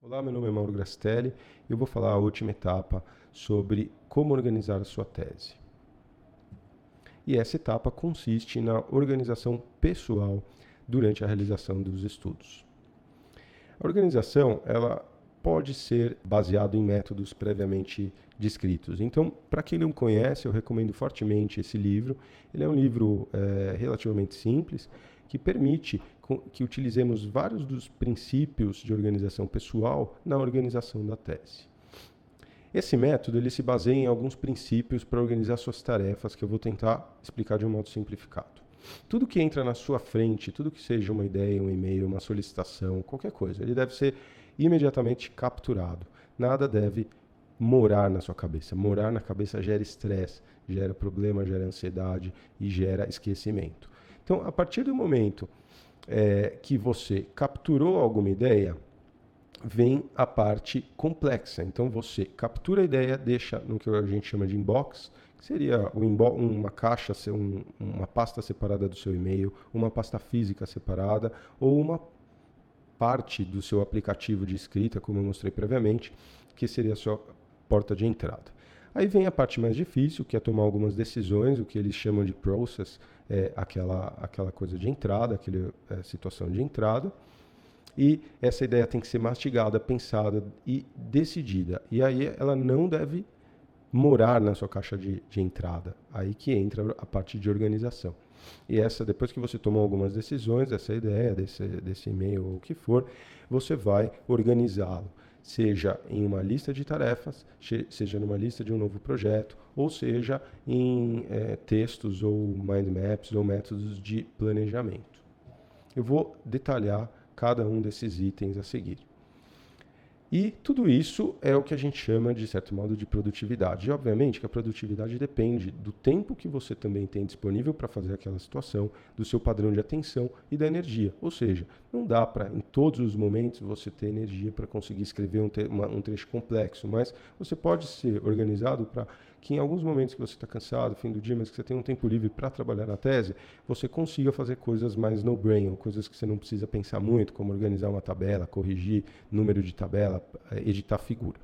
Olá, meu nome é Mauro Grastelli e eu vou falar a última etapa sobre como organizar a sua tese. E essa etapa consiste na organização pessoal durante a realização dos estudos. A organização, ela pode ser baseada em métodos previamente descritos. Então, para quem não conhece, eu recomendo fortemente esse livro. Ele é um livro relativamente simples, que permite que utilizemos vários dos princípios de organização pessoal na organização da tese. Esse método ele se baseia em alguns princípios para organizar suas tarefas, que eu vou tentar explicar de um modo simplificado. Tudo que entra na sua frente, tudo que seja uma ideia, um e-mail, uma solicitação, qualquer coisa, ele deve ser imediatamente capturado. Nada deve morar na sua cabeça. Morar na cabeça gera estresse, gera problema, gera ansiedade e gera esquecimento. Então, a partir do momento que você capturou alguma ideia, vem a parte complexa. Então, você captura a ideia, deixa no que a gente chama de inbox, que seria uma caixa, uma pasta separada do seu e-mail, uma pasta física separada, ou uma parte do seu aplicativo de escrita, como eu mostrei previamente, que seria a sua porta de entrada. Aí vem a parte mais difícil, que é tomar algumas decisões, o que eles chamam de process, aquela coisa de entrada, aquela situação de entrada. E essa ideia tem que ser mastigada, pensada e decidida. E aí ela não deve morar na sua caixa de entrada. Aí que entra a parte de organização. E depois que você tomou algumas decisões, essa ideia, desse e-mail ou o que for, você vai organizá-lo. Seja em uma lista de tarefas, seja numa lista de um novo projeto, ou seja em textos ou mind maps ou métodos de planejamento. Eu vou detalhar cada um desses itens a seguir. E tudo isso é o que a gente chama, de certo modo, de produtividade. E, obviamente, que a produtividade depende do tempo que você também tem disponível para fazer aquela situação, do seu padrão de atenção e da energia. Ou seja, não dá para, em todos os momentos, você ter energia para conseguir escrever um trecho complexo, mas você pode ser organizado para que em alguns momentos que você está cansado, fim do dia, mas que você tem um tempo livre para trabalhar na tese, você consiga fazer coisas mais no-brain, coisas que você não precisa pensar muito, como organizar uma tabela, corrigir número de tabela, editar figura.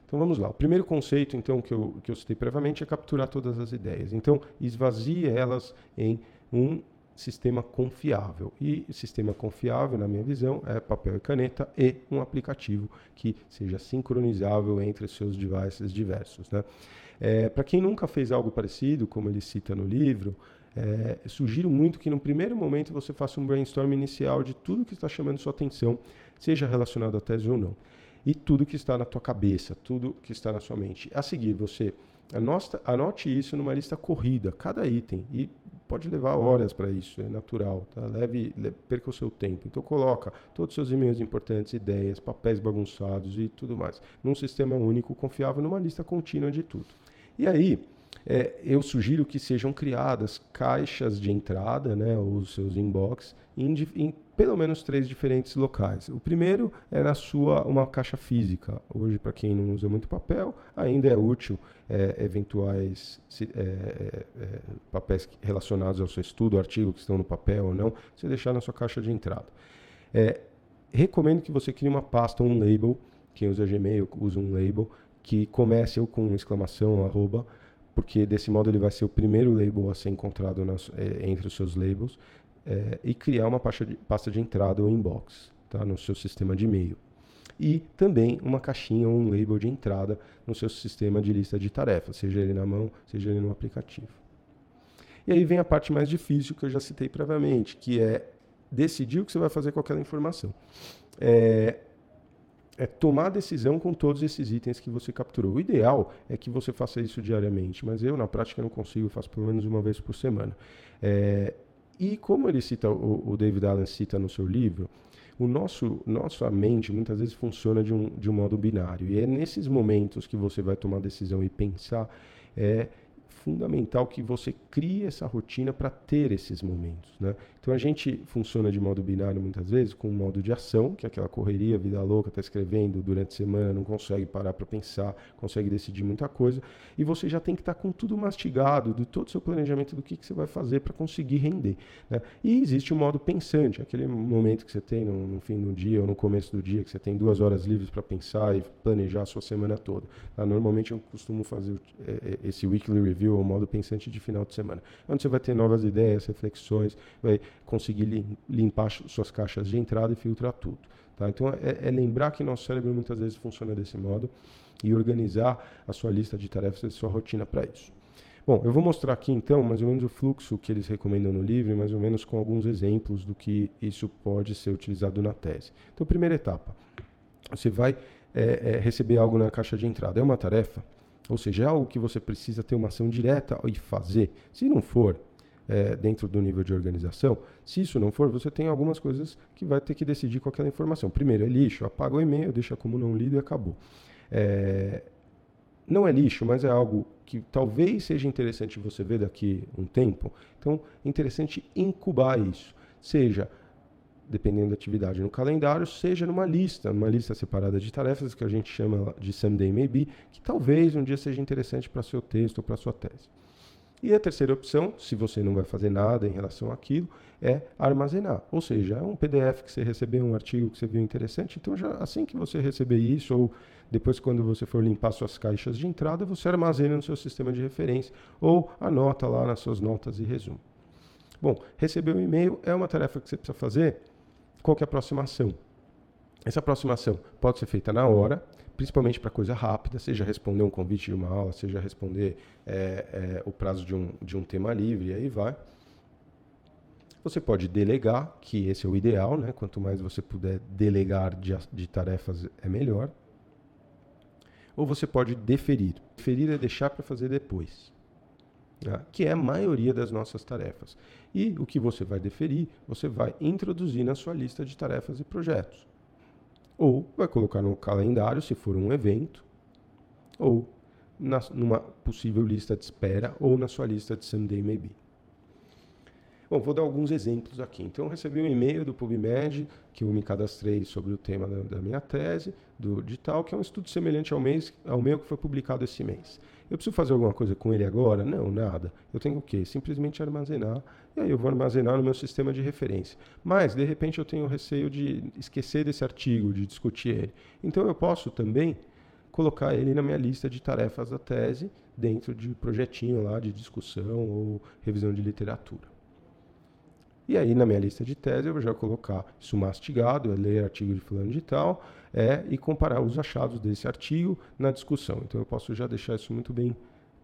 Então vamos lá. O primeiro conceito então que eu citei previamente é capturar todas as ideias. Então esvazie elas em um sistema confiável. E sistema confiável, na minha visão, é papel e caneta e um aplicativo que seja sincronizável entre os seus devices diversos, né? Para quem nunca fez algo parecido, como ele cita no livro, sugiro muito que no primeiro momento você faça um brainstorm inicial de tudo que está chamando sua atenção, seja relacionado à tese ou não. E tudo que está na tua cabeça, tudo que está na sua mente. A seguir, você anote isso numa lista corrida, cada item, e pode levar horas para isso, é natural, tá? Perca o seu tempo. Então coloca todos os seus e-mails importantes, ideias, papéis bagunçados e tudo mais, num sistema único, confiável, numa lista contínua de tudo. E aí, eu sugiro que sejam criadas caixas de entrada, né, os seus inbox, em pelo menos 3 diferentes locais. O primeiro é uma caixa física. Hoje, para quem não usa muito papel, ainda é útil eventuais papéis relacionados ao seu estudo, artigo que estão no papel ou não, você deixar na sua caixa de entrada. Recomendo que você crie uma pasta, um label. Quem usa Gmail usa um label que comece com exclamação, arroba, porque desse modo ele vai ser o primeiro label a ser encontrado entre os seus labels, e criar uma pasta de entrada ou inbox, tá, no seu sistema de e-mail. E também uma caixinha ou um label de entrada no seu sistema de lista de tarefas, seja ele na mão, seja ele no aplicativo. E aí vem a parte mais difícil que eu já citei previamente, que é decidir o que você vai fazer com aquela informação. Tomar a decisão com todos esses itens que você capturou. O ideal é que você faça isso diariamente, mas eu, na prática, não consigo, faço pelo menos uma vez por semana. E como ele cita, o David Allen cita no seu livro, nossa mente muitas vezes funciona de um modo binário. E é nesses momentos que você vai tomar decisão e pensar, fundamental que você crie essa rotina para ter esses momentos, né? Então a gente funciona de modo binário muitas vezes com um modo de ação, que é aquela correria, vida louca, está escrevendo durante a semana, não consegue parar para pensar, consegue decidir muita coisa, e você já tem que estar com tudo mastigado, de todo o seu planejamento do que você vai fazer para conseguir render, né? E existe o modo pensante, aquele momento que você tem no fim do dia ou no começo do dia, que você tem 2 horas livres para pensar e planejar a sua semana toda. Tá? Normalmente eu costumo fazer esse weekly review, o modo pensante de final de semana, onde você vai ter novas ideias, reflexões, vai conseguir limpar suas caixas de entrada e filtrar tudo. Tá? Então é lembrar que nosso cérebro muitas vezes funciona desse modo e organizar a sua lista de tarefas e sua rotina para isso. Bom, eu vou mostrar aqui então mais ou menos o fluxo que eles recomendam no livro, mais ou menos com alguns exemplos do que isso pode ser utilizado na tese. Então, primeira etapa, você vai receber algo na caixa de entrada. É uma tarefa? Ou seja, é algo que você precisa ter uma ação direta e fazer. Se não for, dentro do nível de organização, se isso não for, você tem algumas coisas que vai ter que decidir com aquela informação. Primeiro, é lixo, apaga o e-mail, deixa como não lido e acabou. Não é lixo, mas é algo que talvez seja interessante você ver daqui um tempo. Então, é interessante incubar isso. Seja, dependendo da atividade, no calendário, seja numa lista separada de tarefas, que a gente chama de Someday Maybe, que talvez um dia seja interessante para seu texto ou para sua tese. E a terceira opção, se você não vai fazer nada em relação àquilo, é armazenar. Ou seja, é um PDF que você recebeu, um artigo que você viu interessante, então já assim que você receber isso, ou depois quando você for limpar suas caixas de entrada, você armazena no seu sistema de referência, ou anota lá nas suas notas e resumo. Bom, receber um e-mail é uma tarefa que você precisa fazer. Qual que é a aproximação? Essa aproximação pode ser feita na hora, principalmente para coisa rápida, seja responder um convite de uma aula, seja responder o prazo de um tema livre, e aí vai. Você pode delegar, que esse é o ideal, né? Quanto mais você puder delegar de tarefas, é melhor. Ou você pode deferir. Deferir é deixar para fazer depois, né? Que é a maioria das nossas tarefas. E o que você vai deferir, você vai introduzir na sua lista de tarefas e projetos. Ou vai colocar no calendário, se for um evento, ou numa possível lista de espera, ou na sua lista de Someday Maybe. Bom, vou dar alguns exemplos aqui. Então, eu recebi um e-mail do PubMed, que eu me cadastrei sobre o tema da minha tese, do digital, que é um estudo semelhante ao meu que foi publicado esse mês. Eu preciso fazer alguma coisa com ele agora? Não, nada. Eu tenho o quê? Simplesmente armazenar, e aí eu vou armazenar no meu sistema de referência. Mas, de repente, eu tenho receio de esquecer desse artigo, de discutir ele. Então, eu posso também colocar ele na minha lista de tarefas da tese, dentro de projetinho lá de discussão ou revisão de literatura. E aí, na minha lista de tese, eu vou já colocar isso mastigado, ler artigo de fulano de tal, e comparar os achados desse artigo na discussão. Então, eu posso já deixar isso muito bem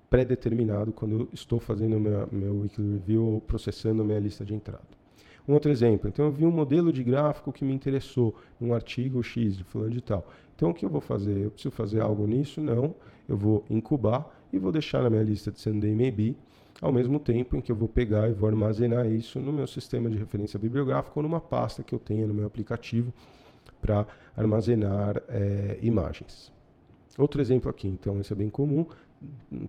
pré-determinado quando eu estou fazendo meu weekly review ou processando a minha lista de entrada. Um outro exemplo, então eu vi um modelo de gráfico que me interessou, um artigo X de fulano de tal. Então, o que eu vou fazer? Eu preciso fazer algo nisso? Não. Eu vou incubar e vou deixar na minha lista de Someday Maybe, ao mesmo tempo em que eu vou pegar e vou armazenar isso no meu sistema de referência bibliográfica ou numa pasta que eu tenha no meu aplicativo para armazenar imagens. Outro exemplo aqui, então, esse é bem comum.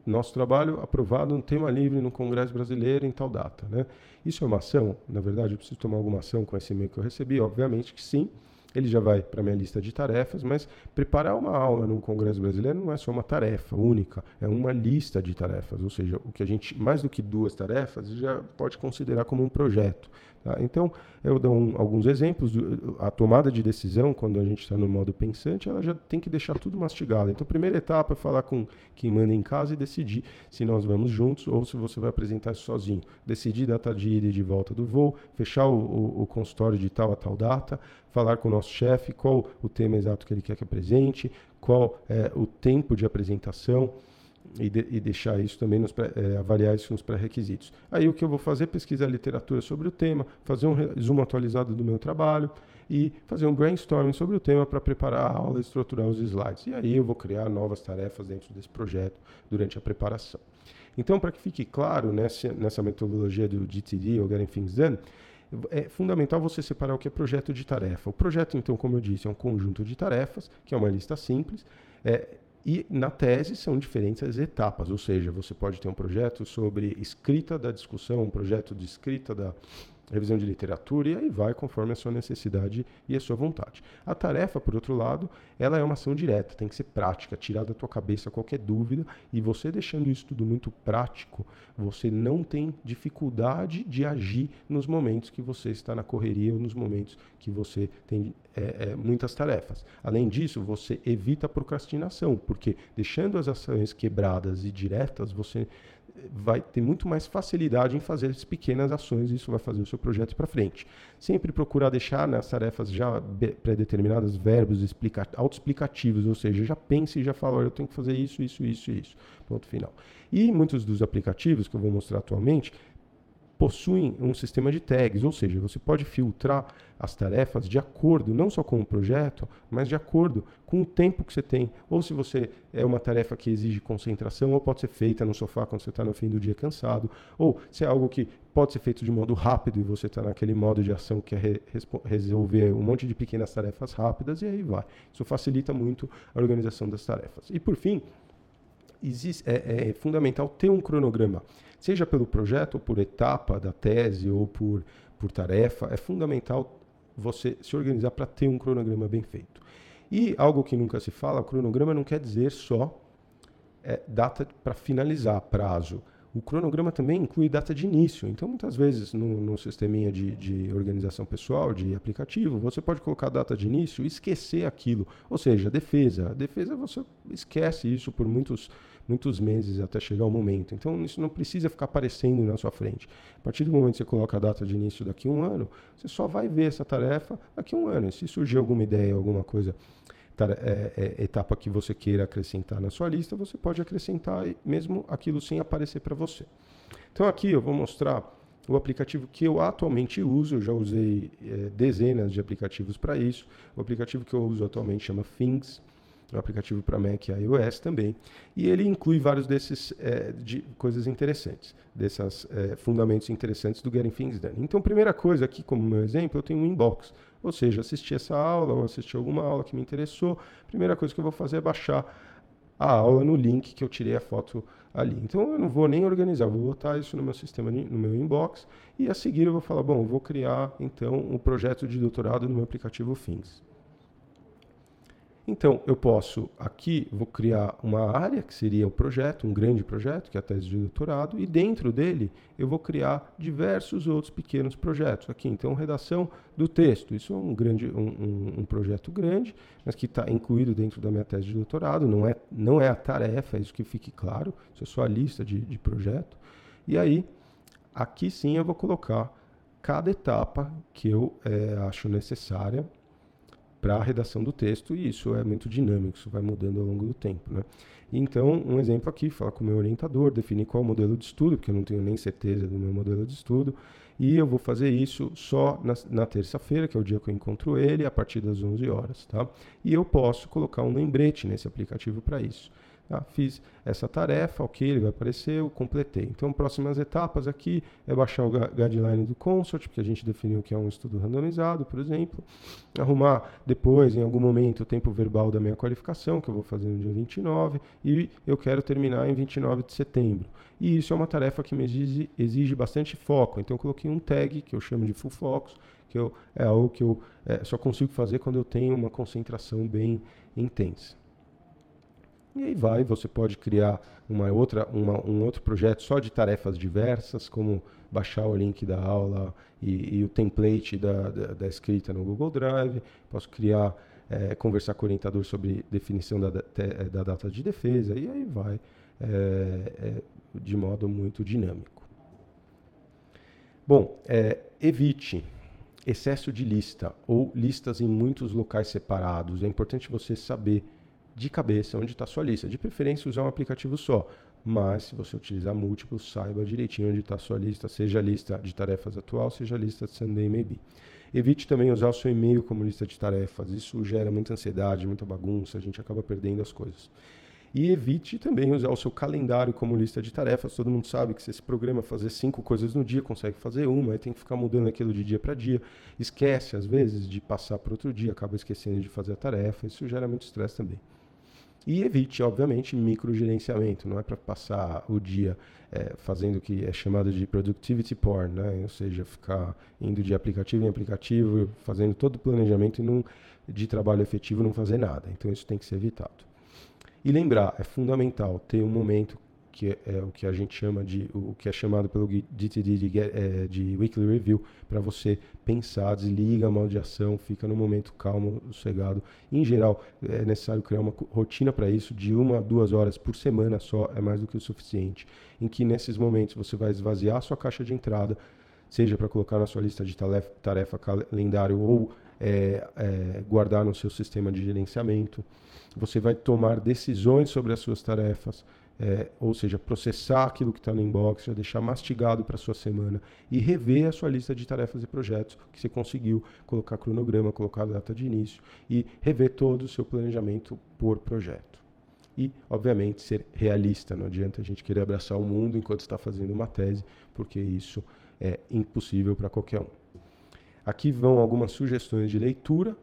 Nosso trabalho aprovado no tema livre no Congresso Brasileiro em tal data, né? Isso é uma ação? Na verdade, eu preciso tomar alguma ação com esse e-mail que eu recebi? Obviamente que sim. Ele já vai para a minha lista de tarefas, mas preparar uma aula no Congresso Brasileiro não é só uma tarefa única, é uma lista de tarefas, ou seja, o que a gente, mais do que 2 tarefas, já pode considerar como um projeto. Tá? Então, eu dou alguns exemplos. A tomada de decisão, quando a gente está no modo pensante, ela já tem que deixar tudo mastigado. Então, a primeira etapa é falar com quem manda em casa e decidir se nós vamos juntos ou se você vai apresentar isso sozinho. Decidir data de ida e de volta do voo, fechar o consultório de tal a tal data, falar com o nosso chefe qual o tema exato que ele quer que apresente, qual é o tempo de apresentação, e deixar isso também, avaliar isso nos pré-requisitos. Aí o que eu vou fazer é pesquisar literatura sobre o tema, fazer um resumo atualizado do meu trabalho e fazer um brainstorming sobre o tema para preparar a aula e estruturar os slides. E aí eu vou criar novas tarefas dentro desse projeto durante a preparação. Então, para que fique claro nessa metodologia do GTD, ou Getting Things Done, é fundamental você separar o que é projeto de tarefa. O projeto, então, como eu disse, é um conjunto de tarefas, que é uma lista simples, e na tese são diferentes etapas, ou seja, você pode ter um projeto sobre escrita da discussão, um projeto de escrita revisão de literatura, e aí vai conforme a sua necessidade e a sua vontade. A tarefa, por outro lado, ela é uma ação direta, tem que ser prática, tirar da tua cabeça qualquer dúvida, e você deixando isso tudo muito prático, você não tem dificuldade de agir nos momentos que você está na correria ou nos momentos que você tem muitas tarefas. Além disso, você evita a procrastinação, porque deixando as ações quebradas e diretas, você vai ter muito mais facilidade em fazer as pequenas ações, e isso vai fazer o seu projeto ir para frente. Sempre procurar deixar nas tarefas já pré-determinadas verbos autoexplicativos, ou seja, já pense e já fala, olha, eu tenho que fazer isso, isso, isso e isso. Ponto final. E muitos dos aplicativos que eu vou mostrar atualmente possuem um sistema de tags, ou seja, você pode filtrar as tarefas de acordo, não só com o projeto, mas de acordo com o tempo que você tem. Ou se você é uma tarefa que exige concentração, ou pode ser feita no sofá quando você está no fim do dia cansado, ou se é algo que pode ser feito de modo rápido e você está naquele modo de ação que é resolver um monte de pequenas tarefas rápidas, e aí vai. Isso facilita muito a organização das tarefas. E por fim, é fundamental ter um cronograma, seja pelo projeto, ou por etapa da tese, ou por tarefa. É fundamental você se organizar para ter um cronograma bem feito. E algo que nunca se fala, cronograma não quer dizer só data para finalizar, prazo. O cronograma também inclui data de início. Então, muitas vezes, no sisteminha de organização pessoal, de aplicativo, você pode colocar a data de início e esquecer aquilo. Ou seja, defesa. A defesa, você esquece isso por muitos meses até chegar o momento. Então, isso não precisa ficar aparecendo na sua frente. A partir do momento que você coloca a data de início daqui a um ano, você só vai ver essa tarefa daqui a um ano. E se surgir alguma ideia, alguma coisa, etapa que você queira acrescentar na sua lista, você pode acrescentar mesmo aquilo sem aparecer para você. Então, aqui eu vou mostrar o aplicativo que eu atualmente uso. Eu já usei dezenas de aplicativos para isso. O aplicativo que eu uso atualmente chama Things. É um aplicativo para Mac e iOS também, e ele inclui vários desses de coisas interessantes, desses fundamentos interessantes do Getting Things Done. Então, primeira coisa aqui, como meu exemplo, eu tenho um inbox, ou seja, assisti essa aula ou assisti alguma aula que me interessou, a primeira coisa que eu vou fazer é baixar a aula no link que eu tirei a foto ali. Então, eu não vou nem organizar, vou botar isso no meu sistema, no meu inbox, e a seguir eu vou falar, bom, eu vou criar então um projeto de doutorado no meu aplicativo Things. Então, eu posso, aqui, vou criar uma área, que seria o projeto, um grande projeto, que é a tese de doutorado, e dentro dele eu vou criar diversos outros pequenos projetos. Aqui, então, redação do texto. Isso é um projeto grande, mas que está incluído dentro da minha tese de doutorado, não é a tarefa, é isso que fique claro, isso é só a lista de projeto. E aí, aqui sim eu vou colocar cada etapa que eu acho necessária para a redação do texto, e isso é muito dinâmico, isso vai mudando ao longo do tempo, né? Então, um exemplo aqui, falar com o meu orientador, definir qual modelo de estudo, porque eu não tenho nem certeza do meu modelo de estudo, e eu vou fazer isso só na terça-feira, que é o dia que eu encontro ele, a partir das 11 horas, tá? E eu posso colocar um lembrete nesse aplicativo para isso. Fiz essa tarefa, ok, ele vai aparecer, eu completei. Então, próximas etapas aqui é baixar o guideline do Consort, porque a gente definiu que é um estudo randomizado, por exemplo. Arrumar depois, em algum momento, o tempo verbal da minha qualificação, que eu vou fazer no dia 29, e eu quero terminar em 29 de setembro. E isso é uma tarefa que me exige bastante foco. Então, eu coloquei um tag, que eu chamo de Full Focus, que é algo que eu só consigo fazer quando eu tenho uma concentração bem intensa. E aí você pode criar um outro projeto só de tarefas diversas, como baixar o link da aula e o template da escrita no Google Drive. Posso criar, conversar com o orientador sobre definição da data de defesa, e aí vai de modo muito dinâmico. Bom, evite excesso de lista ou listas em muitos locais separados. É importante você saber de cabeça onde está a sua lista. De preferência, usar um aplicativo só. Mas, se você utilizar múltiplos, saiba direitinho onde está a sua lista, seja a lista de tarefas atual, seja a lista de Sunday Maybe. Evite também usar o seu e-mail como lista de tarefas. Isso gera muita ansiedade, muita bagunça, a gente acaba perdendo as coisas. E evite também usar o seu calendário como lista de tarefas. Todo mundo sabe que se esse programa fazer 5 coisas no dia, consegue fazer uma, aí tem que ficar mudando aquilo de dia para dia. Esquece, às vezes, de passar para outro dia, acaba esquecendo de fazer a tarefa. Isso gera muito estresse também. E evite, obviamente, microgerenciamento. Não é para passar o dia fazendo o que é chamado de productivity porn, né? Ou seja, ficar indo de aplicativo em aplicativo, fazendo todo o planejamento de trabalho efetivo, não fazer nada. Então isso tem que ser evitado. E lembrar, é fundamental ter um momento que é o que a gente chama o que é chamado pelo DTD de Weekly Review, para você pensar, desliga a modo de ação, fica no momento calmo, sossegado. Em geral, é necessário criar uma rotina para isso, de 1 a 2 horas por semana só, é mais do que o suficiente, em que nesses momentos você vai esvaziar a sua caixa de entrada, seja para colocar na sua lista de tarefa calendário ou guardar no seu sistema de gerenciamento. Você vai tomar decisões sobre as suas tarefas, ou seja, processar aquilo que está no inbox, já deixar mastigado para a sua semana e rever a sua lista de tarefas e projetos que você conseguiu, colocar cronograma, colocar data de início e rever todo o seu planejamento por projeto. E, obviamente, ser realista. Não adianta a gente querer abraçar o mundo enquanto está fazendo uma tese, porque isso é impossível para qualquer um. Aqui vão algumas sugestões de leitura.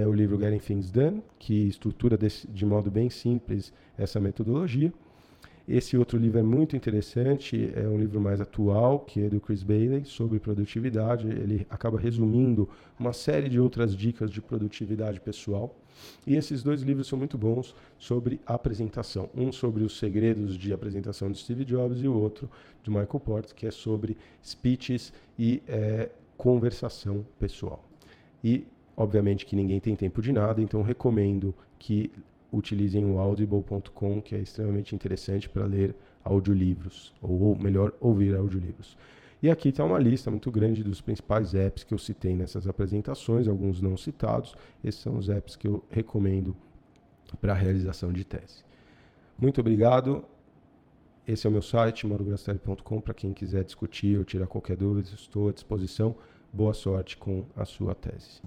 O livro Getting Things Done, que estrutura de modo bem simples essa metodologia. Esse outro livro é muito interessante, é um livro mais atual, que é do Chris Bailey, sobre produtividade. Ele acaba resumindo uma série de outras dicas de produtividade pessoal. E esses 2 livros são muito bons sobre apresentação. Um sobre os segredos de apresentação de Steve Jobs e o outro de Michael Porter, que é sobre speeches e conversação pessoal. E, obviamente, que ninguém tem tempo de nada, então recomendo que utilizem o audible.com, que é extremamente interessante para ler audiolivros, ou melhor, ouvir audiolivros. E aqui está uma lista muito grande dos principais apps que eu citei nessas apresentações, alguns não citados. Esses são os apps que eu recomendo para a realização de tese. Muito obrigado. Esse é o meu site, maurograsselli.com, para quem quiser discutir ou tirar qualquer dúvida, estou à disposição. Boa sorte com a sua tese.